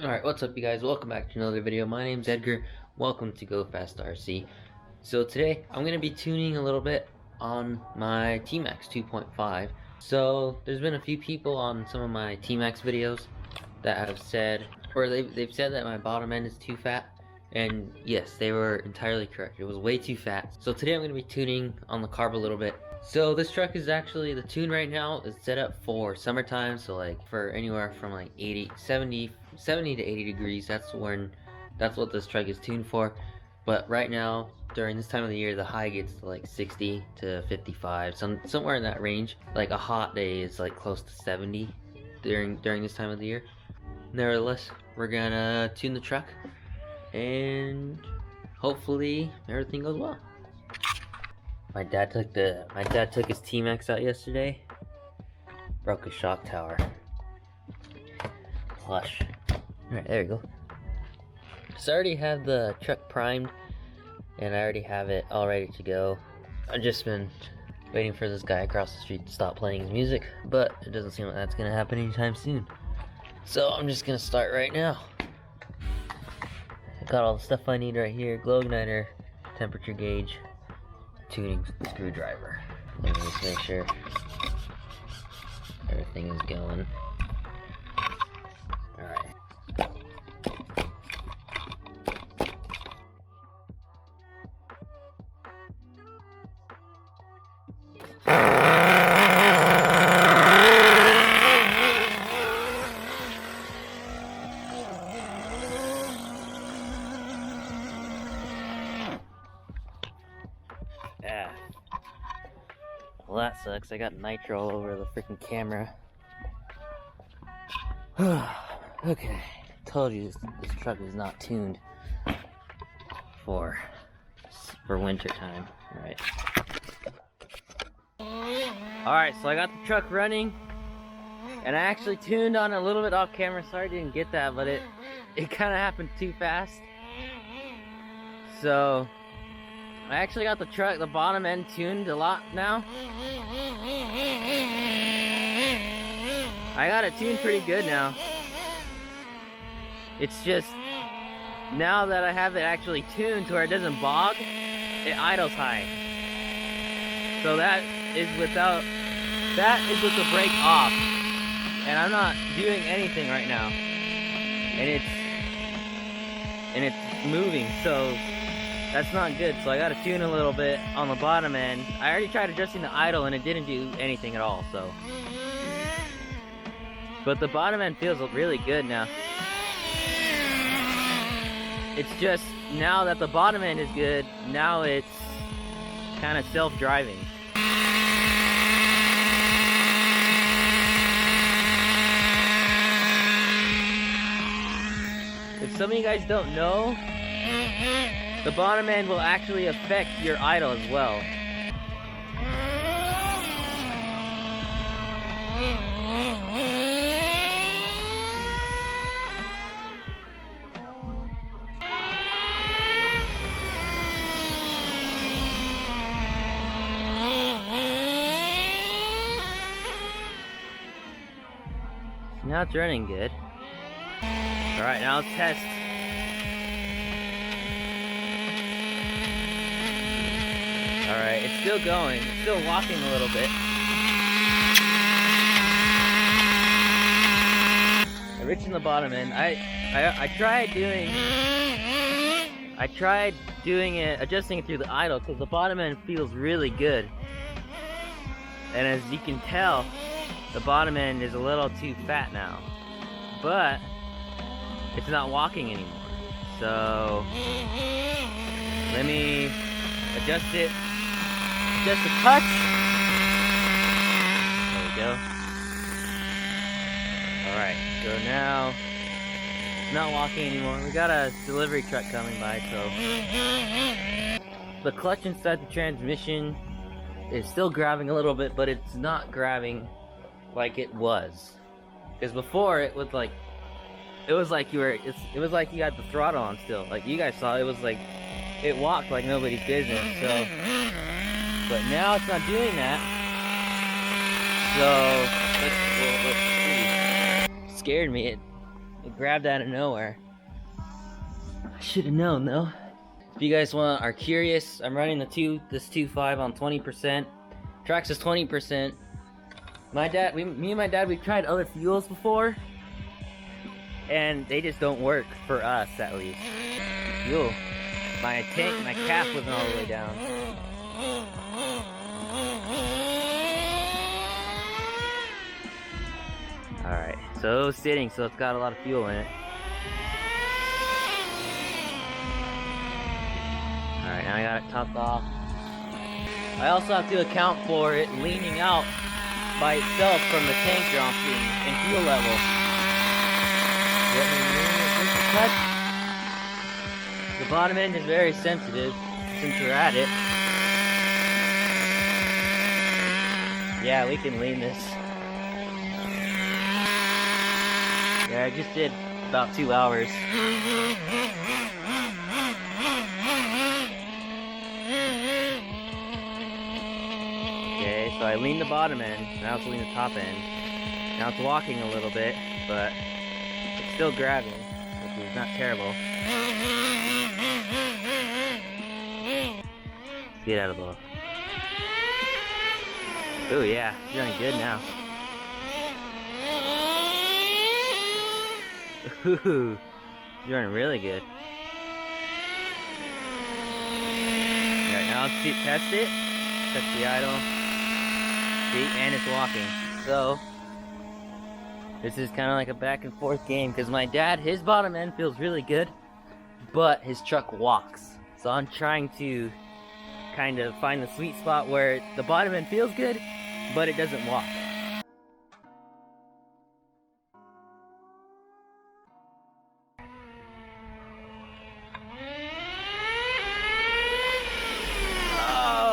Alright, what's up you guys? Welcome back to another video. My name's Edgar. Welcome to Go Fast RC. So today I'm going to be tuning a little bit on my Tmaxx 2.5. So there's been a few people on some of my Tmaxx videos that have said, or they've said that my bottom end is too fat. And yes, they were entirely correct. It was way too fat. So today I'm going to be tuning on the carb a little bit. So this truck is actually, the tune right now is set up for summertime, so like for anywhere from like 70 to 80 degrees. That's what this truck is tuned for. But right now, during this time of the year, the high gets to like 60 to 55, somewhere in that range. Like a hot day is like close to 70 during this time of the year. Nevertheless, we're gonna tune the truck and hopefully everything goes well. My dad took his Tmaxx out yesterday. Broke a shock tower. Plush. Alright, there we go. So I already have the truck primed and I already have it all ready to go. I've just been waiting for this guy across the street to stop playing his music, but it doesn't seem like that's gonna happen anytime soon. So I'm just gonna start right now. I got all the stuff I need right here: glow igniter, temperature gauge, tuning screwdriver. Let me just make sure everything is going. Alright. Yeah. Well, that sucks. I got nitro all over the freaking camera. Okay. Told you this truck is not tuned for winter time. Alright, so I got the truck running and I actually tuned on a little bit off camera. Sorry I didn't get that, but it kind of happened too fast. So I actually got the bottom end tuned a lot now. I got it tuned pretty good now. It's just, now that I have it actually tuned to where it doesn't bog, it idles high. So that is with the brake off. And I'm not doing anything right now. And it's moving, so that's not good. So I gotta tune a little bit on the bottom end. I already tried adjusting the idle and it didn't do anything at all, so. But the bottom end feels really good now. It's just, now that the bottom end is good, now it's kind of self-driving. If some of you guys don't know, the bottom end will actually affect your idle as well. Now it's running good. Alright, now let's test. Alright, it's still going. It's still walking a little bit. I reached the bottom end. I tried doing it, adjusting it through the idle, because the bottom end feels really good. And as you can tell, the bottom end is a little too fat now. But it's not walking anymore. So let me adjust it. Just a touch. There we go. Alright, so now it's not walking anymore. We got a delivery truck coming by, so the clutch inside the transmission is still grabbing a little bit, but it's not grabbing like it was. Because before it was like you had the throttle on still. Like you guys saw, it was like it walked like nobody's business. So but now it's not doing that. So let's see. Scared me. It grabbed out of nowhere. I should have known though. If you guys are curious, I'm running this 2.5 on 20%. Tmaxx is 20%. Me and my dad, we've tried other fuels before, and they just don't work for us, at least. Fuel. My cap wasn't all the way down. Alright, so it was sitting, so it's got a lot of fuel in it. Alright, now I got it topped off. I also have to account for it leaning out by itself from the tank dropping in fuel level. The bottom end is very sensitive since we're at it. Yeah, we can lean this. Yeah, I just did about 2 hours. Okay, so I leaned the bottom end, now it's leaning the top end. Now it's walking a little bit, but it's still grabbing, which is not terrible. Get out of the... Ooh, yeah, it's running good now. Ooh, it's running really good. Alright, now let's test it. Test the idle. See, and it's walking. So, this is kind of like a back and forth game, because my dad, his bottom end feels really good, but his truck walks. So I'm trying to kind of find the sweet spot where the bottom end feels good, but it doesn't walk.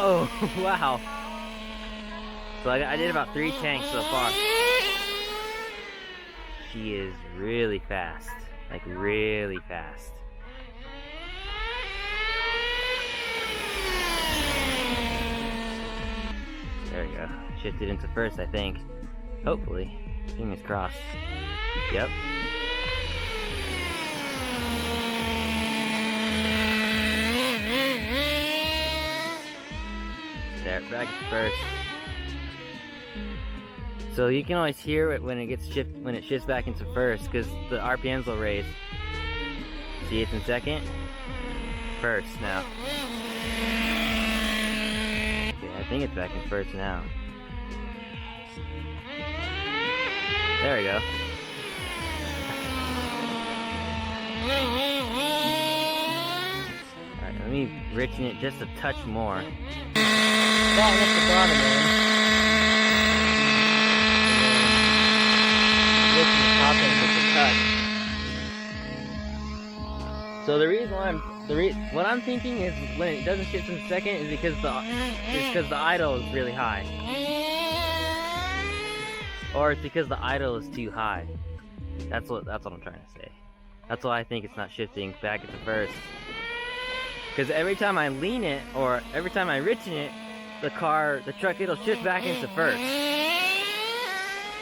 Oh, wow. So I did about 3 tanks so far. She is really fast. Like, really fast. There we go. Shifted into first, I think. Hopefully. Fingers crossed. Yep. There, back at first. So you can always hear it when it shifts back into first, because the RPMs will raise. See, it's in second. First now. Okay, I think it's back in first now. There we go. Alright, let me richen it just a touch more. That hit the bottom end. Top end with the touch. So the reason why what I'm thinking is when it doesn't shift in second is because the idle is really high, or it's because the idle is too high. That's what I'm trying to say. That's why I think it's not shifting back into first. Because every time I lean it or every time I richen it, the truck, it'll shift back into first.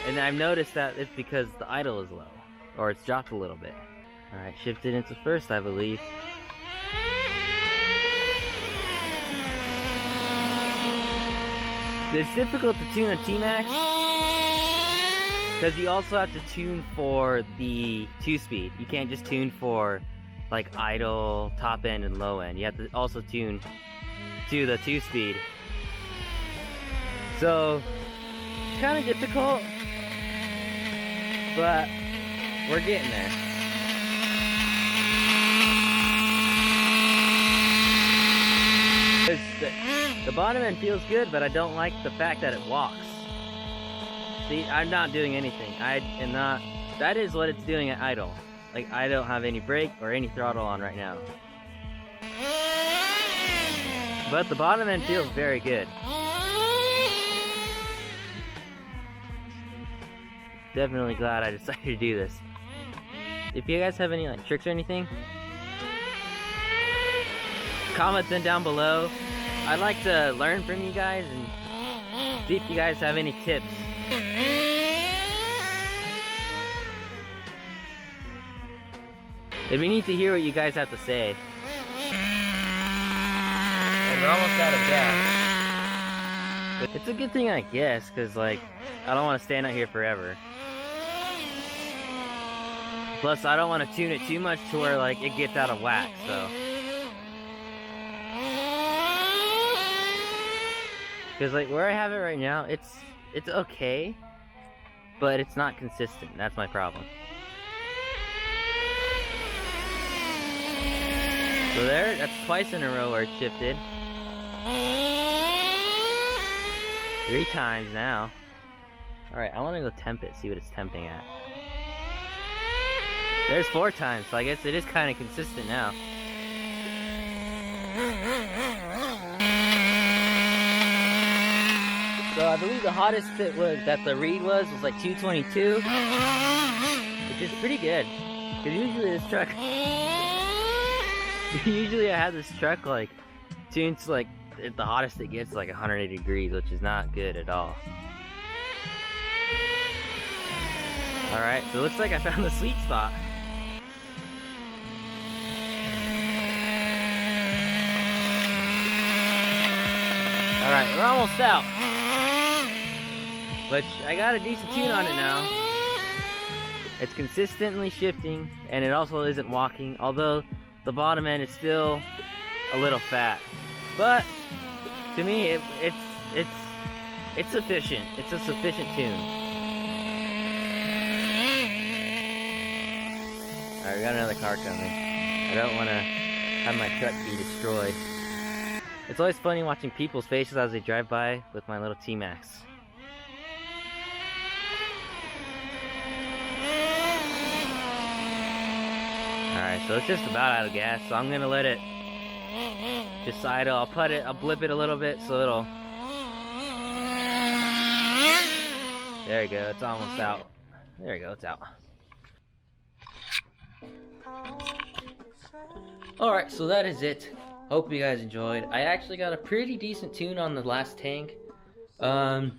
And I've noticed that it's because the idle is low, or it's dropped a little bit. Alright, shifted into first, I believe. It's difficult to tune a Tmaxx, because you also have to tune for the 2-speed. You can't just tune for like idle, top end, and low end. You have to also tune to the 2-speed. So, it's kind of difficult, but we're getting there. The bottom end feels good, but I don't like the fact that it walks. See, I'm not doing anything. That is what it's doing at idle. Like, I don't have any brake or any throttle on right now. But the bottom end feels very good. Definitely glad I decided to do this. If you guys have any like tricks or anything, comment them down below. I'd like to learn from you guys and see if you guys have any tips. It'd be neat to hear what you guys have to say. And we're almost out of gas. It's a good thing, I guess, because like I don't want to stand out here forever. Plus, I don't want to tune it too much to where like it gets out of whack. So, because like where I have it right now, it's okay, but it's not consistent. That's my problem. So there, that's twice in a row where it shifted. 3 times now. Alright, I want to go temp it, see what it's temping at. There's 4 times, so I guess it is kind of consistent now. So I believe the hottest that the read was like 222, which is pretty good. Cause usually this truck, usually I have this truck like tuned to like the hottest it gets like 180 degrees, which is not good at all. All right, so it looks like I found the sweet spot. All right, we're almost out. Which, I got a decent tune on it now. It's consistently shifting, and it also isn't walking, although the bottom end is still a little fat. But, to me, it's sufficient. It's a sufficient tune. Alright, we got another car coming. I don't want to have my truck be destroyed. It's always funny watching people's faces as they drive by with my little Tmaxx. Alright, so it's just about out of gas, so I'm gonna let it just idle. I'll blip it a little bit so it'll... There you go, it's almost out. There you go, it's out. Alright, so that is it. Hope you guys enjoyed. I actually got a pretty decent tune on the last tank. So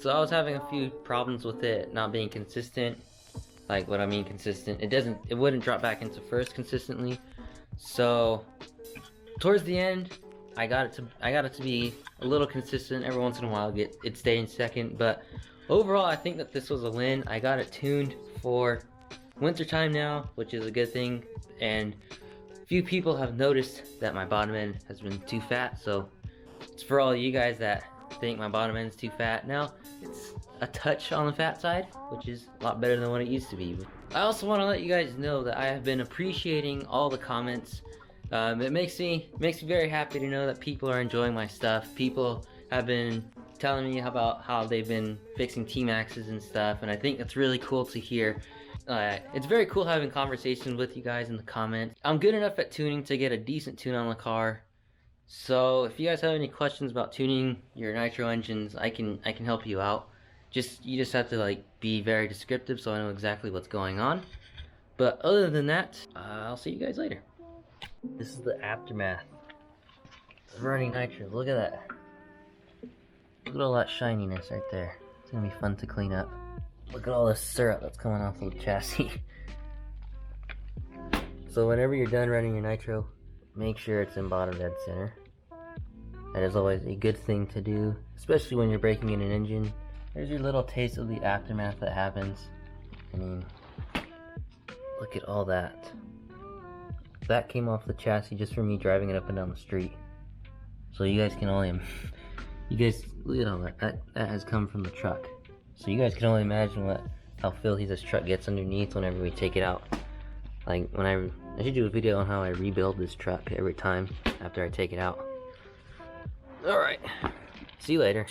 I was having a few problems with it not being consistent. Like what I mean consistent, it wouldn't drop back into first consistently. So towards the end, I got it to be a little consistent. Every once in a while it stay in second, but overall I think that this was a win. I got it tuned for winter time now, which is a good thing, and few people have noticed that my bottom end has been too fat, so it's for all you guys that think my bottom end's too fat. Now it's a touch on the fat side, which is a lot better than what it used to be. I also want to let you guys know that I have been appreciating all the comments. It makes me very happy to know that people are enjoying my stuff. People have been telling me about how they've been fixing Tmaxxes and stuff, and I think that's really cool to hear. It's very cool having conversations with you guys in the comments. I'm good enough at tuning to get a decent tune on the car. So if you guys have any questions about tuning your nitro engines, I can help you out. You just have to like be very descriptive so I know exactly what's going on. But other than that, I'll see you guys later. This is the aftermath of running nitro. Look at that. Look at all that shininess right there. It's gonna be fun to clean up. Look at all this syrup that's coming off of the chassis. So whenever you're done running your nitro, make sure it's in bottom dead center. That is always a good thing to do, especially when you're breaking in an engine. There's your little taste of the aftermath that happens. I mean, look at all that. That came off the chassis just from me driving it up and down the street. So you guys can only, look at all that. That has come from the truck. So you guys can only imagine how filthy this truck gets underneath whenever we take it out. Like I should do a video on how I rebuild this truck every time after I take it out. Alright, see you later.